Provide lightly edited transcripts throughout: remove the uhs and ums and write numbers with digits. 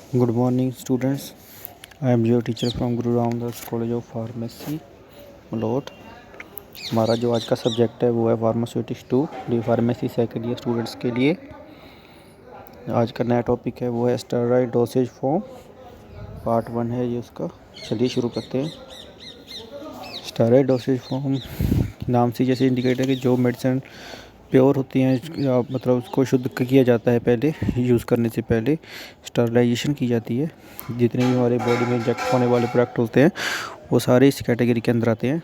Good morning, students. I am your teacher from Guru Ramdas College of Pharmacy, Malout. हमारा जो आज का subject है वो है pharmaceutics 2 D pharmacy second year students के लिए। आज का नया टॉपिक है वो है स्टेरॉइड डोसेज फॉर्म, पार्ट 1 है ये उसका। चलिए शुरू करते हैं। स्टेरॉइड डोसेज फॉर्म नाम से जैसे इंडिकेट है कि जो मेडिसिन प्योर होती हैं या मतलब उसको शुद्ध किया जाता है, पहले यूज़ करने से पहले स्टरलाइजेशन की जाती है। जितने भी हमारे बॉडी में इंजेक्ट होने वाले प्रोडक्ट होते हैं वो सारे इस कैटेगरी के अंदर आते हैं।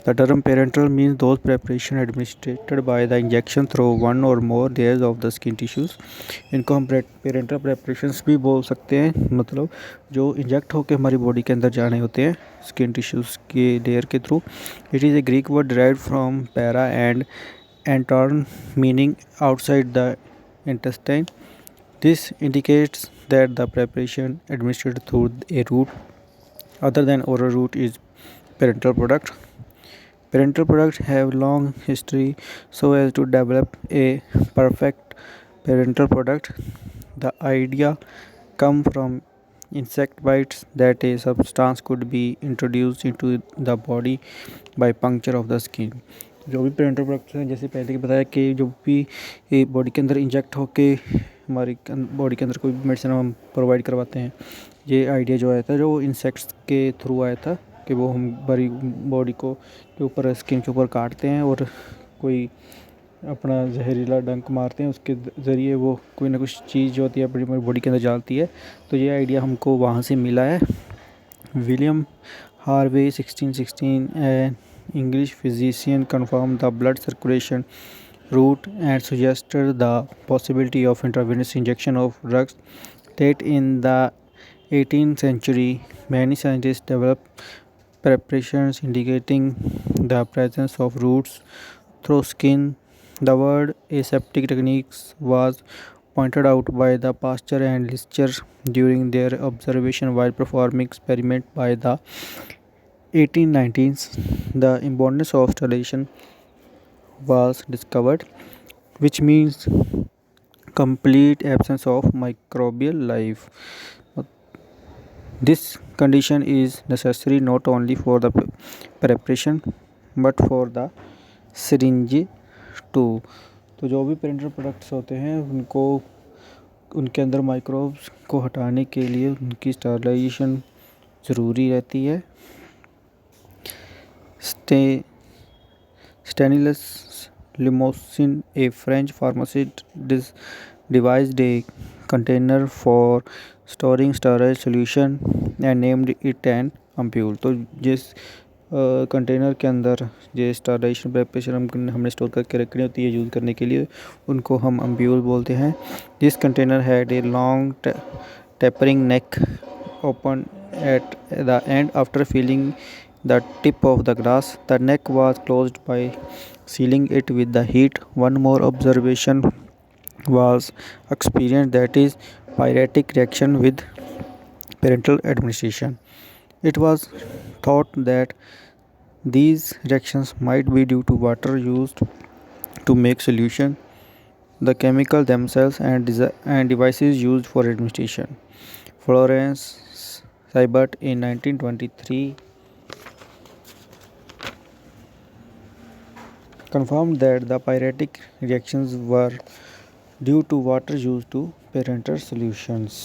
The term parenteral means those preparation administered by the injection through one or more layers of the skin tissues. इनको हम पेरेंटल प्रेपरेशंस भी बोल सकते हैं, मतलब जो इंजेक्ट होकर हमारी बॉडी के अंदर जाने होते हैं स्किन टिश्यूज़ के लेयर के through. It is a Greek word derived from para and enteron, meaning outside the intestine. This indicates that the preparation administered through a route other than oral route is parenteral product. Parenteral products have long history so as to develop a perfect parenteral product. The idea come from insect bites that a substance could be introduced into the body by puncture of the skin. जो भी parental products हैं, जैसे पहले की बताया कि जो भी बॉडी के अंदर इंजेक्ट होके हमारी बॉडी के अंदर कोई भी मेडिसिन हम प्रोवाइड करवाते हैं, ये आइडिया जो आया था जो इंसेक्ट्स के थ्रू आया था कि वो हम हमारी बॉडी को के ऊपर स्किन के ऊपर काटते हैं और कोई अपना जहरीला डंक मारते हैं, उसके ज़रिए वो कोई ना कुछ चीज़ जो होती है अपनी बॉडी के अंदर डालती है। तो ये आइडिया हमको वहाँ से मिला है। William Harvey 1616 English physician confirmed the blood circulation route and suggested the possibility of intravenous injection of drugs. Late in the 18th century, many scientists developed preparations indicating the presence of routes through skin. The word aseptic techniques was pointed out by the Pasteur and Lister during their observation while performing experiment by the 1819s. The importance of sterilization was discovered, which means complete absence of microbial life. This condition is necessary not only for the preparation but for the syringe too. तो जो भी parental products होते हैं उनको उनके अंदर microbes को हटाने के लिए उनकी स्टरलाइजेशन ज़रूरी रहती है। Stanislas Limosin, a French pharmacist, devised a container for storing sterile solution and named it an ampule. तो जिस कंटेनर के अंदर जो स्टरलाइजेशन प्रिपरेशन हमने स्टोर करके रखनी होती है यूज़ करने के लिए, उनको हम अम्प्यूल बोलते हैं। This container had a long tapering neck open at the end after filling the tip of the glass. The neck was closed by sealing it with the heat. One more observation was experienced, that is pyretic reaction with parenteral administration. It was thought that these reactions might be due to water used to make solution, the chemical themselves and devices used for administration. Florence Seibert in 1923 confirmed that the pyretic reactions were due to water used to parenteral solutions.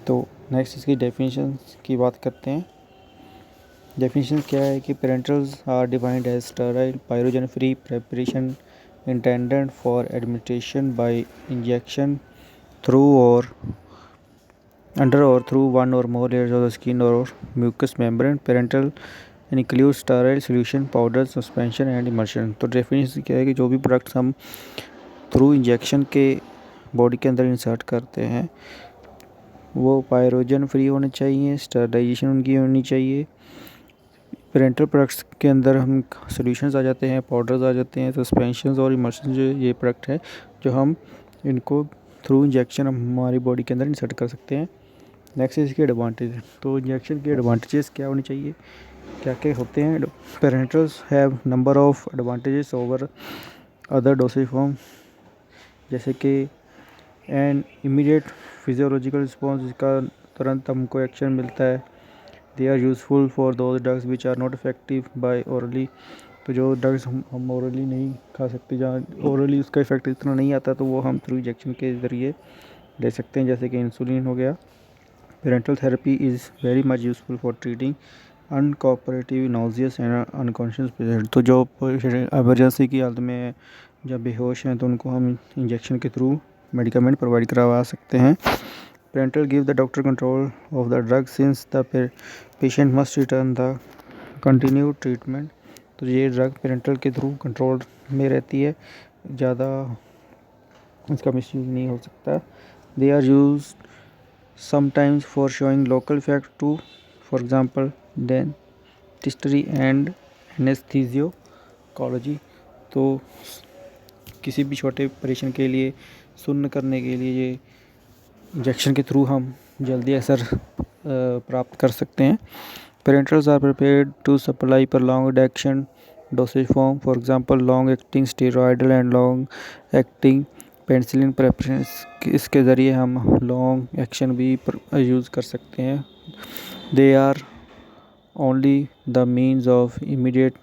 तो next इसकी definition की बात करते हैं। Definition क्या है कि parenterals are defined as sterile pyrogen free preparation intended for administration by injection through और under or through one or more layers of the skin or mucous membrane. Parenteral includes sterile solution, powders, suspension and emulsion. तो definition क्या है कि जो भी products हम through injection के body के अंदर इंसर्ट करते हैं वो पायरोजन फ्री होने चाहिए, स्टरलाइजेशन उनकी होनी चाहिए। पेरेंटल प्रोडक्ट्स के अंदर हम सॉल्यूशंस आ जाते हैं, पाउडर्स आ जाते हैं, सस्पेंशंस और इमल्शन, जो ये प्रोडक्ट है जो हम इनको थ्रू इंजेक्शन हमारी बॉडी के अंदर इंसर्ट कर सकते हैं। नेक्स्ट इसकी एडवांटेज। तो इंजेक्शन के एडवांटेजेस क्या होने चाहिए, क्या क्या होते हैं। Parenterals have number of advantages over other dosage form, जैसे कि एन इमीडिएट फिजियोलॉजिकल रिस्पॉन्स, जिसका तुरंत हमको एक्शन मिलता है। They are useful for those drugs which are not effective by orally, तो जो ड्रग्स हम ओरली नहीं खा सकते, जहाँ ओरली उसका इफेक्ट इतना नहीं आता, तो वो हम थ्रू इंजेक्शन के ज़रिए ले सकते हैं, जैसे कि इंसुलिन हो गया। Parenteral therapy is very much useful for treating uncooperative nauseous and unconscious patient, तो जो एमरजेंसी की हालत में जब बेहोश हैं तो उनको हम इंजेक्शन के थ्रू मेडिकामेंट प्रोवाइड करवा सकते हैं। Parenteral give the doctor control of the drug since the patient must return the continued treatment, तो ये ड्रग पेरेंटल के थ्रू कंट्रोल में रहती है, ज़्यादा इसका मिसयूज़ नहीं हो सकता। They are used sometimes for showing local effect too, for example dentistry and anaesthesiology, तो किसी भी छोटे ऑपरेशन के लिए, सुन्न करने के लिए ये इंजेक्शन के थ्रू हम जल्दी असर प्राप्त कर सकते हैं। Parenterals are prepared to supply prolonged action dosage form, for example long acting steroidal and long acting penicillin preparation, इसके ज़रिए हम लॉन्ग एक्शन भी यूज़ कर सकते हैं। They are only the means of immediate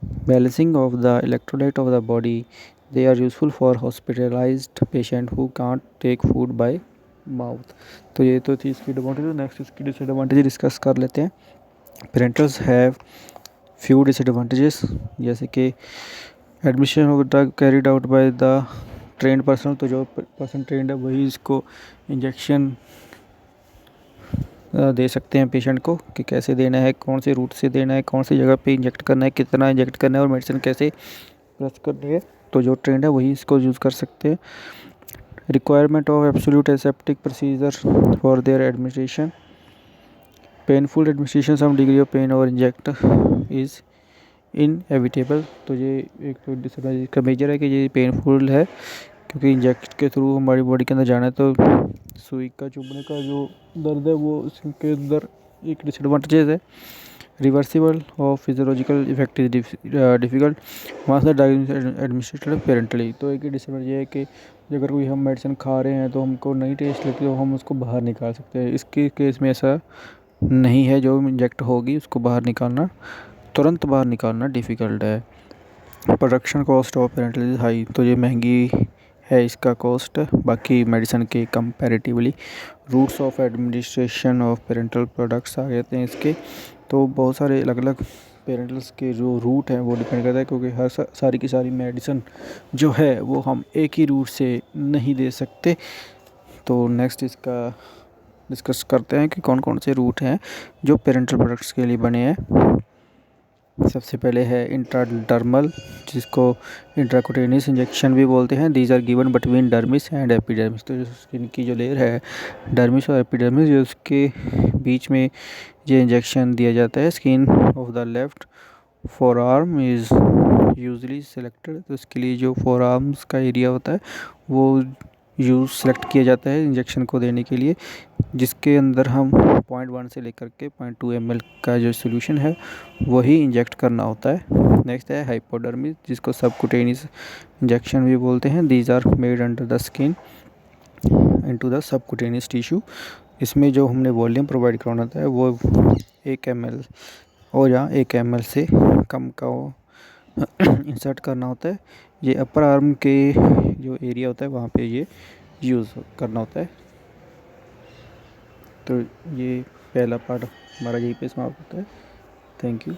balancing of the electrolyte of the body. They are useful for hospitalised patient who can't take food by mouth, तो ये तो थी इसकी एडवांटेज। नेक्स्ट इसकी डिसएडवांटेज डिस्कस कर लेते हैं। पेरेंटल्स हैव फ्यू डिसएडवांटेजेस, जैसे कि admission of drug carried out by the trained person, तो जो पर्सन ट्रेंड है वही इसको इंजेक्शन दे सकते हैं पेशेंट को, कि कैसे देना है, कौन से रूट से देना है, कौन सी जगह पे इंजेक्ट करना है, कितना इंजेक्ट करना है और मेडिसिन कैसे प्रेस करनी है, तो जो ट्रेंड है वही इसको यूज़ कर सकते हैं। Requirement of absolute aseptic procedure for their administration, painful administration, some degree of pain और इंजेक्ट इज़ इनएविटेबल, तो ये एक तो डिसएडवांटेज का मेजर है कि ये पेनफुल है, क्योंकि इंजेक्ट के थ्रू हमारी बॉडी के अंदर जाना है, तो सुई का चुभने का जो दर्द है वो इसके अंदर एक डिसएडवांटेज है। Reversible of physiological effect is difficult वहाँ से एडमिनिस्ट्रेटेड पेरेंटली, तो एक ही डिसएडवांटेज है कि अगर कोई हम मेडिसिन खा रहे हैं तो हमको नहीं टेस्ट लगती तो हम उसको बाहर निकाल सकते हैं। इसके केस में ऐसा नहीं है, जो इंजेक्ट होगी उसको बाहर निकालना, तुरंत बाहर निकालना डिफ़िकल्ट है। Production cost of parenteral is high, तो ये महंगी है इसका कॉस्ट बाकी मेडिसिन के comparatively. Routes of administration of parenteral products आ जाते हैं इसके, तो बहुत सारे अलग अलग पेरेंटल्स के जो रूट हैं वो डिपेंड करता है, क्योंकि हर सारी की सारी मेडिसिन जो है वो हम एक ही रूट से नहीं दे सकते। तो नेक्स्ट इसका डिस्कस करते हैं कि कौन कौन से रूट हैं जो पेरेंटल प्रोडक्ट्स के लिए बने हैं। सबसे पहले है इंट्राडर्मल, जिसको इंट्राकुटेनियस इंजेक्शन भी बोलते हैं। These are given between dermis and epidermis, तो जो स्किन की जो लेयर है डर्मिस और एपिडर्मिस, जो उसके बीच में ये इंजेक्शन दिया जाता है। Skin of the left four arm is usually selected, तो इसके लिए जो फोर आर्म्स का एरिया होता है वो सेलेक्ट किया जाता है इंजेक्शन को देने के लिए, जिसके अंदर हम 0.1 से लेकर के 0.2 ml का जो सोल्यूशन है वही इंजेक्ट करना होता है। नेक्स्ट है हाइपोडर्मिस, जिसको सबकुटेनियस इंजेक्शन भी बोलते हैं। These are made under the skin into the subcutaneous tissue, इसमें जो हमने वॉल्यूम प्रोवाइड करना होता है वो 1 ml और या 1 ml से कम का इंसर्ट करना होता है। ये अपर आर्म के जो एरिया होता है वहाँ पे ये यूज़ करना होता है। तो ये पहला पार्ट हमारा यहीं पे समाप्त होता है। Thank you.